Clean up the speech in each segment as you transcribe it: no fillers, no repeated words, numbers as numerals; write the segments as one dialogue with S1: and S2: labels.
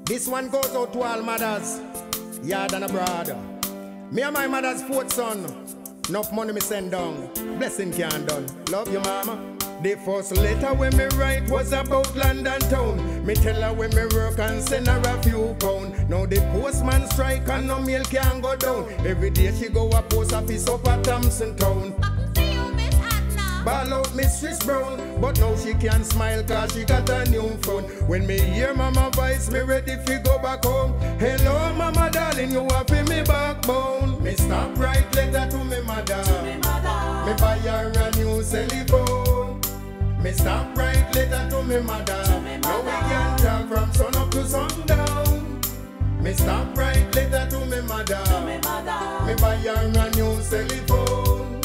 S1: This one goes out to all mothers, yard and abroad. Me and my mother's fourth son. Enough money me send down, blessing can't done. Love you, mama. The first letter when me write was about London town. Me tell her when me work and send her a few pound. Now the postman strike and no mail can go down. Every day she go a post office up at Thompson town. Ball out Mistress Brown, but now she can smile cause she got a new phone. When me hear mama voice, me ready fi go back home. Hello mama darling, you have in me backbone. Me stop write letter to me mother. Me buy her a new telephone. Me stop write letter to me mother. Now we can talk from sun up to sundown. Me stop write letter to me mother. Me buy her a new telephone.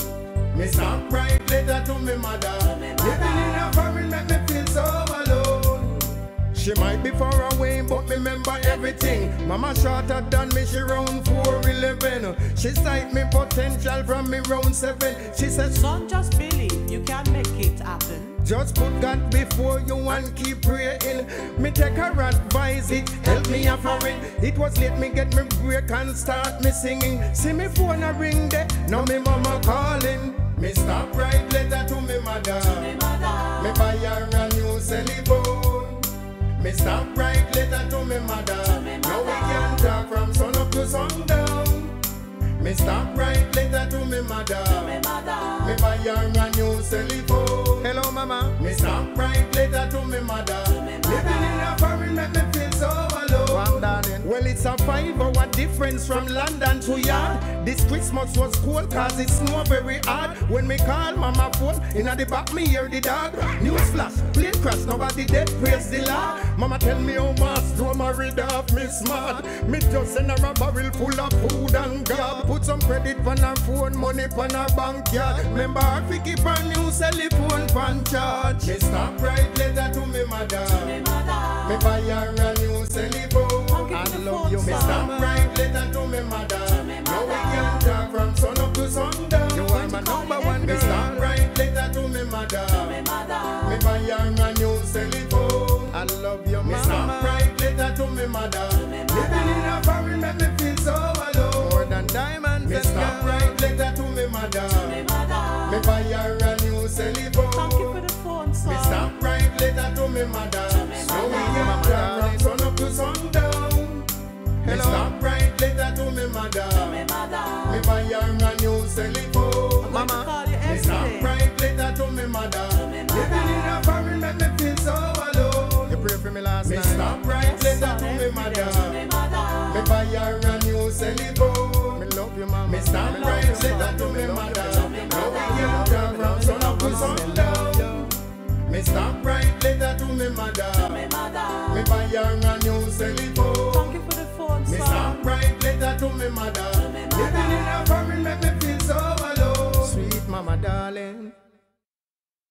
S1: Me stop write letter to me mother. Living in a foreign make me feel so alone. She might be far away, but me remember everything. Mama shorter than me, she round 4'11". She sight me potential from me round 7. She said,
S2: son, just believe you can make it happen.
S1: Just put God before you and keep praying. Me take her advice, it help me a foreign. It was late me get me break and start me singing. See me phone a ring there, now me mama calling. Me stop write letter to me mother. Me buy her a new telephone. Me stop write letter to me mother. Now we can talk from sun up to sundown. Me stop write letter to me mother. Me buy her a new telephone. Hello mama. Me stop write letter to me mother. Living in a foreign make me feel so alone. Well, it's a 5-hour difference from London to yard. This Christmas was cold cause it snow very hard. When me call mama phone, in the back me hear the dog. News flash, plane crash, nobody dead, praise the Lord. Mama tell me how mass to married off me smart. Me just send her a barrel full of food and grab. Put some credit on her phone, money on her bank yard. Remember her fi keep her new telephone pan charge. Me stop write letter to me mother. Me buy her a new telephone. I love you, me stop write letter to me mother. Now we can talk from sun up to sundown. You are my number one girl. Me stop write letter to me mother. Me buy her a new telephone. I love you, me stop write letter to me mother. Living in a foreign make me feel so alone. More than diamonds. Me stop write letter to me mother. Me buy her a new telephone.
S2: Thank you for the phone, son.
S1: Me stop write letter to me mother. Now we can talk from sun up to sundown. Me stop write letter to me mother. Me buy her a new telephone.
S2: Mama,
S1: me stop write letter to me mother. Living in a foreign make me feel so alone. You pray for me last night. Me stop write letter to me mother. Me buy her a new telephone. Me love you, mama. Me stop write letter to me mother. Now we can talk from sun up to sundown. Me stop write letter to me mother. Me buy her a new telephone.
S2: Thank you for the phone, son.
S1: Me stop write letter to me mother. Living in a foreign make me feel so alone. Sweet mama darling.